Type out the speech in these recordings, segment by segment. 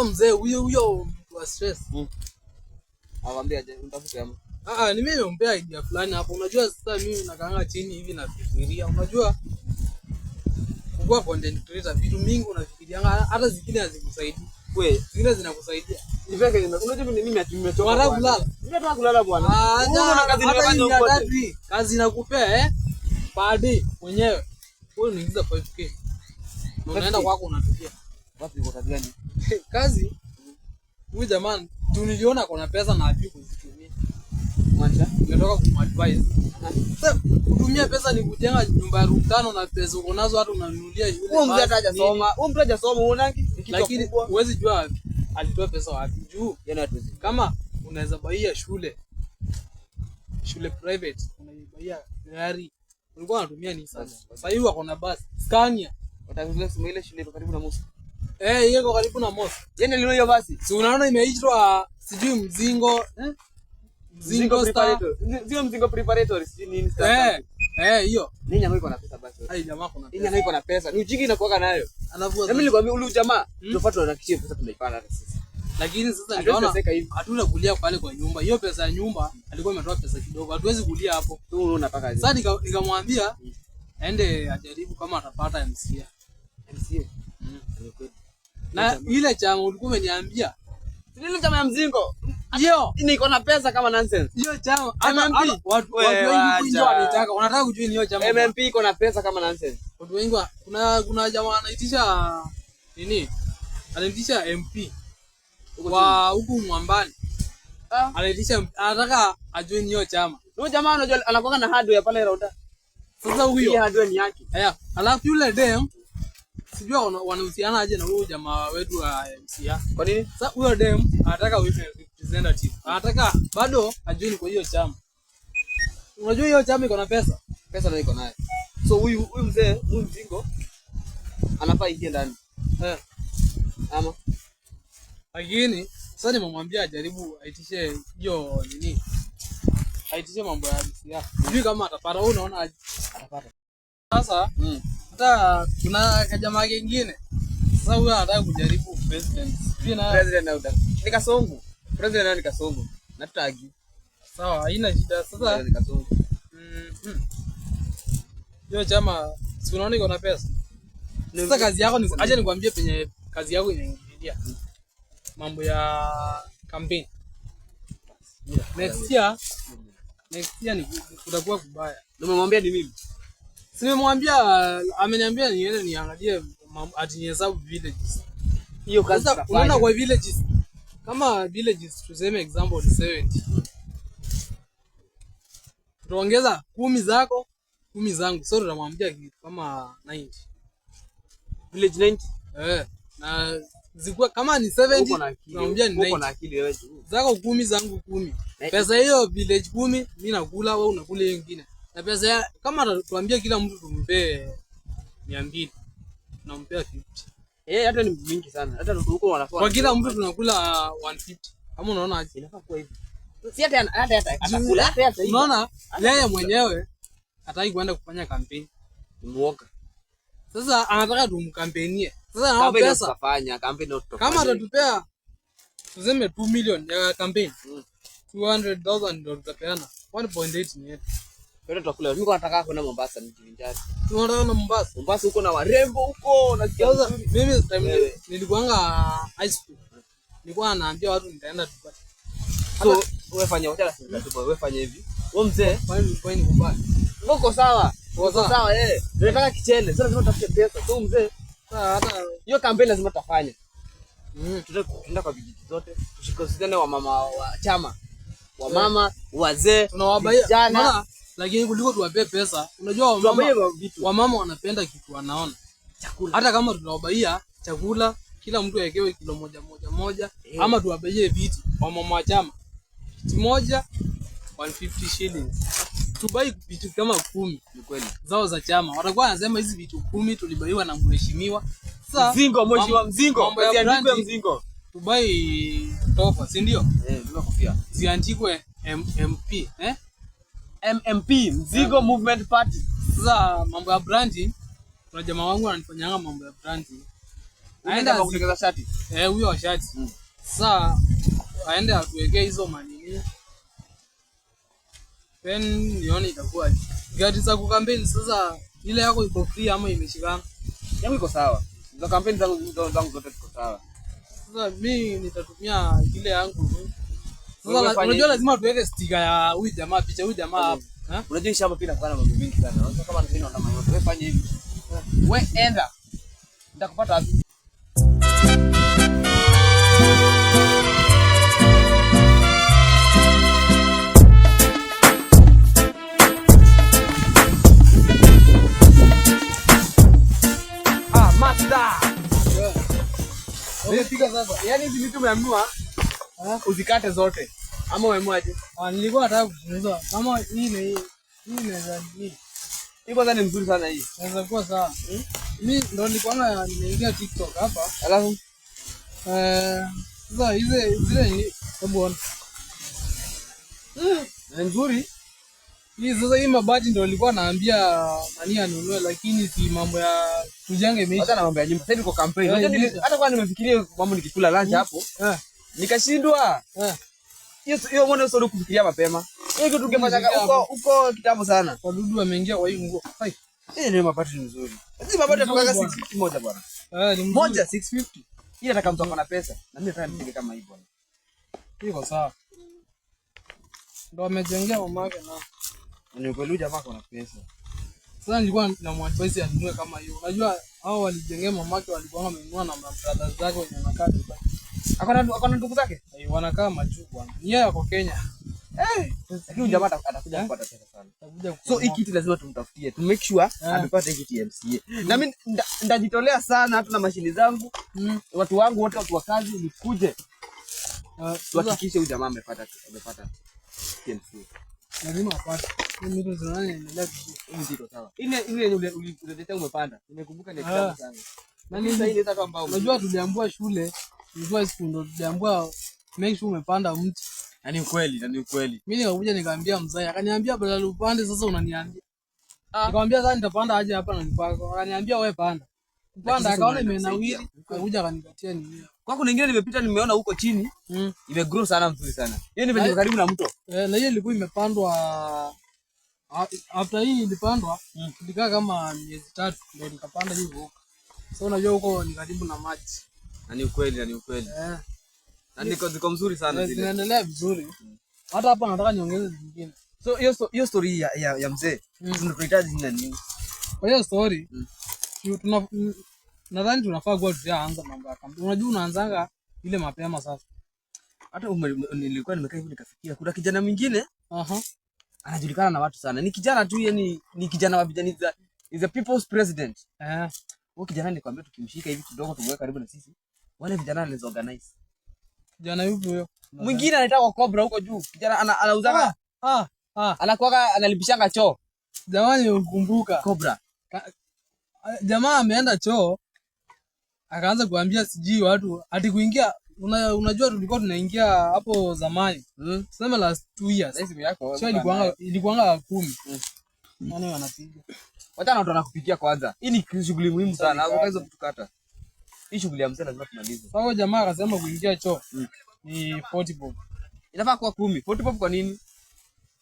mzee huyo wa stress. Awaambia aje unatafuta ama? Ni mimi nimempea idea fulani hapo. Unajua sasa mimi nakaanga chini hivi nafikiria. Unajua kwa content creator vitu mingi unafikiria hata zingine hazikusaidii. Wewe, zingine zinakusaidia. Niveke unajua mimi nimetoka. Unataka kulala? Nimetoka kulala bwana. Unaona kazi ninafanya huko. Kazi nakupea baadaye mwenyewe. Wewe unaingiza 5k. Unaenda kwako unatulia. Wapi kwa kazi gani? Kazi huyu jamani tuniliona kuna pesa na hajui kuzitumia. Mwacha, nimetoka kumadvise. Sasa kutumia pesa ni kujenga nyumba ya room 5 na pesa uko nazo hata unanunulia yule. Huyo mzee hajasoma. Huyo mtu hajasoma unaangi kitu. Lakini huwezi jua alitoa pesa wapi. Juu yana hatuwezi. Kama unaweza baia shule private, unabaia gari. Ulikuwa unatumia nini sasa? Sasa hivi wako na bus, Scania. Watakuja kusoma ile shule iko karibu na mosque. Iko karibu na mosque. Yeye ndio hiyo basi. Si unaona imeitwa sijui Mzingo, Mzingo preparator. Sio Mzingo preparator, si nini sasa? Hiyo. Nini jamaa iko na pesa basi. Ai jamaa kuna pesa. Nini iko na pesa? Ni ujinga inakuwa nayo. Anavua. Mimi nilikwambia ule jamaa tufuate na kishie pesa tunaipana hata sisi. Lakini sasa niliona hatuna kulia pale kwa nyumba. Hiyo pesa ya nyumba alikuwa ametoa pesa kidogo. Hatuwezi kulia hapo. Tu unataka aje? Sasa nikamwambia aende ajaribu kama atapata MCA. MCA. Na ile chama ulikuwa umeniambia. Ile chama ya Mzingo. Hiyo iko na pesa kama nonsense. Hiyo chama MMP watu wengi ndio wanataka. Wanataka kujua ni hiyo chama. MMP iko na pesa kama nonsense. Watu wengi kuna jamaa anaitisha nini? Anaitisha MP. Kwa huku Mwambani. Anaitisha anataka ajoin hiyo chama. Huyo jamaa unajua anakuwa na hardware pale Rauta. Sasa huyo hardware ni yake. Alafu yule dem sijua wanahusiana aje na huyo jamaa wetu wa MCA. Kwa nini? Sasa huyo dem anataka wewe representative. Anataka bado ajoin kwa hiyo chama. Unajua hiyo chama iko na pesa? Pesa ndio iko nayo. So huyu mzee, Mzingo anafaa ingie ndani. Ama lakini sasa nimemwambia ajaribu aitishe hiyo nini? Aitishe mambo ya MCA. Sijui kama atapata. Wewe unaona atapata. Sasa hata kuna jamaa kingine. Sasa huyo anataka kujaribu president. President au ni Kasongo. President ni Kasongo. Na tutagi. Sawa, haina shida. Sasa ni Kasongo. Hiyo chama si unaona iko na pesa. Sasa kazi yako ni aje nikwambie penye kazi yako inaingilia. Mambo ya campaign. Next year ni kutakuwa kubaya. Nimemwambia ni mimi. Simemwambia, ameniambia niende niangalie atihesabu villages. Hiyo kazi sasa unaona kwa villages. Kama villages tuseme example 70. Tuongeza 10 zako, 10 zangu. Sasa tunamwambia kitu kama 90. Village 90. Na zikuwa kama ni 70 tunamwambia ni 90. Uko na akili wewe tu. Zako 10 zangu 10. Pesa hiyo village 10 mimi nakula wewe unakula hiyo nyingine. Na pesa kama tuambia kila mtu tumpe 200. Tunampea 50. Hata ni mingi sana. Hata huko wanafaa. Kwa kila mtu tunakula 150. Kama unaona aje? Inafaa kuwa hivi. Si hata atakula hata hivi. Unaona yeye mwenyewe hataki kwenda kufanya campaign. Muoga. Sasa anataka tumkampenie. Sasa na pesa tutafanya campaign au tutafanya. Kama atatupea tuseme 2 million ya campaign. 200,000 ndio tutapeana. 1.8 ni yetu. Wewe tutakula. Mimi nataka kwenda Mombasa nijivinjari. Tunataka na Mombasa. Mombasa huko na warembo huko nasikia. Sasa mimi time nilikuanga high school. Nilikuwa naambia watu nitaenda Dubai. So wewe fanya hotel Dubai, wewe fanya hivi. Wewe mzee, fine kubaya. Uko sawa? Uko sawa Nataka kichele. Sasa lazima tutafute pesa. So mzee, hata hiyo campaign lazima tutafanya. Tutaenda kwa vijiji zote, tushikosane wa mama wa chama. Wa mama, wazee, tunawabaia jana. Lakini kuliko tuwape pesa, unajua wa mama wanapenda kitu wanaona. Chakula. Hata kama tunawabaia chakula, kila mtu awekewe kilo moja. Ama tuwabaie viti wa mama wa chama. Kiti moja 150 shillings. Tubai vitu kama 10 ni kweli. Zao za chama. Watakuwa wanasema hizi vitu 10 tulibaiwa na mheshimiwa. Sasa Mzingo. Kazi andikwe Mzingo. Tubai tofa, si ndio? Ndio kofia. Ziandikwe MP, MMP, Mzingo Movement Party. Sasa mambo ya branding, kuna jamaa wangu ananifanyanga mambo ya branding. Aenda kutengeneza shati. Huyo wa shati. Sasa aende atuwekee hizo manini. Pen nione itakuwa. Gari za kukampeni sasa ile yako iko free ama imeshikana? Yangu iko sawa. Za kampeni zangu zote ziko sawa. Sasa mimi nitatumia ile yangu. Sasa unajua lazima tuweke sticker ya huyu jamaa, picha huyu jamaa hapo. Unajua shamba pia kuna mambo mengi sana. Unajua kama ndio unaona mambo. Wewe fanya hivi. Wewe enda. Nitakupata wapi? Umepiga sasa. Yaani hizi vitu umeamua uzikate zote. Ama umeamwaje? Nilikuwa nataka kuuliza kama hii inaweza nini? Hii kwanza ni mzuri sana hii. Inaweza kuwa sawa. Mimi ndo nilikuwa nimeingia TikTok hapa. Alafu sasa zile hebu ona. Ni nzuri. Hii mabati ndo nilikuwa naambia nani anunue, lakini si mambo ya kujenga imeisha. Hata na mambo ya nyumba. Sasa niko campaign. Hata kwa nimefikiria mambo nikikula lunch hapo. Nikashindwa. Hiyo mbona sio kufikiria mapema. Hiyo kitu ungefanya huko kitambo sana. Wadudu wameingia kwa hii nguo. Hai. Ni mabati nzuri. Hizi mabati yatoka 650 moja bwana. Ni moja 650. Hii nataka mtu akona pesa. Na mimi nataka nipige kama hii bwana. Iko sawa. Ndo amejengea mamake na. Ni kweli jamaa akona pesa. Sasa nilikuwa na mwadvise anunue kama hiyo. Unajua hao walijengea mamake walikuwa wamenunua na brothers zake wenye wanakaa Dubai. Akona ndugu zake? Wanakaa majuu bwana. Yeye yuko Kenya. Lakini jamaa atakuja kupata pesa sana. So hii kitu lazima tumtafutie. To make sure amepata hiki TMCA. Na mimi ndajitolea sana hata na mashini zangu. Watu wangu wote watu wa kazi nikuje. Tuhakikishe huyu jamaa amepata TMCA. Lazima apate. Mimi ndo zinaona inaendelea vizuri. Hii ndio sawa. Ile ulileta umepanda. Nimekumbuka ni kitabu sana. Na nini sasa ile tatu ambao unajua tuliambiwa shule, tulikuwa siku ndo tuliambiwa make sure umepanda mti. Na ni ukweli. Mimi nikakuja nikaambia mzee, akaniambia badala upande sasa unaniambia. Nikamwambia sasa nitapanda aje hapa na nipako. Akaniambia wewe panda. Kupanda akaona imenawiri, akakuja akanipatia nini. Kwa kuna nyingine nimepita nimeona huko chini, imegrow sana mzuri sana. Hiyo ni karibu na mto. Na hiyo ilikuwa imepandwa after hii ilipandwa, ilikaa kama miezi 3 ndio nikapanda hivyo. So unajua huko ni karibu na maji. Na ni ukweli. Na ziko mzuri sana zile. Zinaendelea vizuri. Hata hapa nataka niongeze zingine. So hiyo story ya mzee tunahitaji nini? Kwa hiyo story nadhani tunafaa kwa tuanze mambo ya kampuni. Unajua unaanzanga ile mapema sasa. Hata nilikuwa nimekaa hivi nikafikiria kuna kijana mwingine anajulikana na watu sana. Ni kijana tu yani ni kijana wa vijana is a people's president. Huyo kijana nikwambia tukimshika hivi kidogo tumweka karibu na sisi. Wale vijana wanaweza organize. Kijana yupi huyo? Mwingine anaitwa kwa Cobra huko juu. Kijana anauzanga anakuwa analipishanga choo. Jamani ukumbuka Cobra. Jamaa ameenda choo akaanza kuambia sijui watu ati kuingia. Unajua tulikuwa tunaingia hapo zamani. Sema last 2 years. Hizi yako. Sio ilikuanga 10. Nani wanapiga? Wacha na watu wanakupigia kwanza. Hii ni shughuli muhimu sana. Hapo hizo vitu kata. Hii shughuli ya mzee lazima tumalize. Sasa jamaa akasema kuingia choo ni 40 bob. Inafaa kuwa 10. 40 bob kwa nini?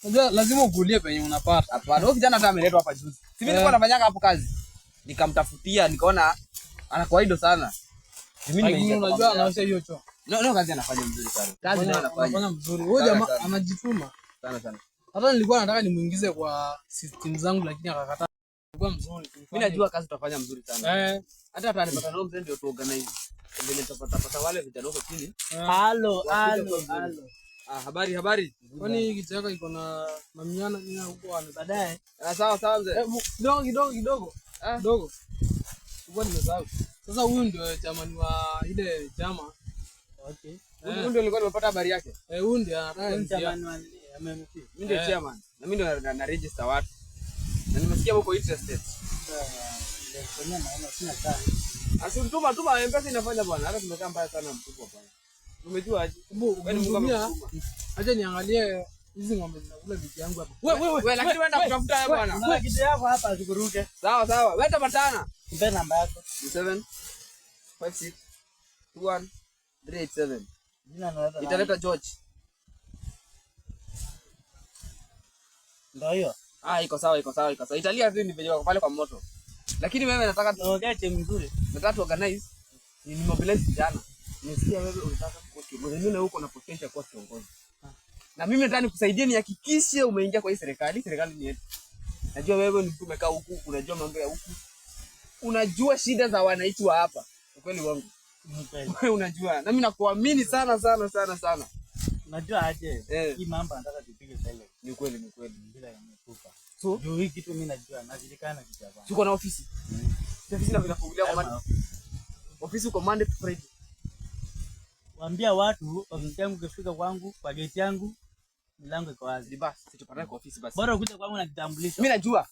Unajua lazima ukulie penye unapata. Hapana, huyo kijana hata ameletwa hapa juzi. Si mimi nilikuwa nafanyanga hapo kazi. Nikamtafutia, nikaona ana kawaida sana. Mimi nimeingia. Unajua anaosha hiyo choo. No, kazi anafanya mzuri sana. Kazi nayo anafanya mzuri. Huyo jamaa anajituma sana. Hata nilikuwa nataka nimuingize kwa system zangu lakini akakataa. Ilikuwa mzuri. Mimi najua kazi tutafanya mzuri sana. Hata atanipata nao mzee ndio tu organize. Ndio tutapata wale vijana huko chini. Halo. Habari. Kwani hiki chaka iko na mamiana nini huko ana baadaye? Sawa mzee. Kidogo. Kidogo. Uko nimesahau. Sasa huyu ndio chamani wa ile chama. Okay. Huyu ndio nilikuwa nimepata habari yake. Huyu ndio anataka chamani wa MMC. Mimi ndio chairman. Na mimi ndio na register watu. Na nimesikia huko interested. Ndio naona sina time. Asituma M-Pesa inafanya bwana. Hata tumekaa mbaya sana mkubwa bwana. Umejua aje? Yaani Mungu amekutuma. Acha niangalie hizi ng'ombe zinakula vitu yangu hapa. Wewe lakini wewe kutafuta wewe bwana. Una kitu yako hapa asikuruke. Sawa. Wewe tapatana. Mpe namba yako. 7 5621 387. Italeta George. Ndio hiyo. Iko sawa. Italia tu ni venye wako pale kwa moto. Lakini wewe nataka tuongee mzuri. Nataka tu organize ni mobilize jana. Nimesikia wewe unataka kuwa kiongozi. Mimi na huko na potential kuwa kiongozi. Na mimi nataka nikusaidie nihakikishe umeingia kwa hii serikali. Serikali ni yetu. Najua wewe ni mtu umekaa huku, unajua mambo ya huku. Unajua shida za wananchi wa hapa. Ukweli wangu. Wewe unajua. Na mimi nakuamini sana. Unajua aje? Hii mambo nataka tupige sele. Ni kweli. Bila yametupa. So, juu hii kitu mimi najua najulikana kitu hapa. Tuko na ofisi. Ofisi na kufungulia kwa manda. Ofisi uko Monday to Friday. Waambia watu ofisi yangu ikifika kwangu, kwa gate yangu, milango iko wazi. Basi, tupatane kwa ofisi basi. Bora ukuje kwangu na kitambulisho. Mimi najua.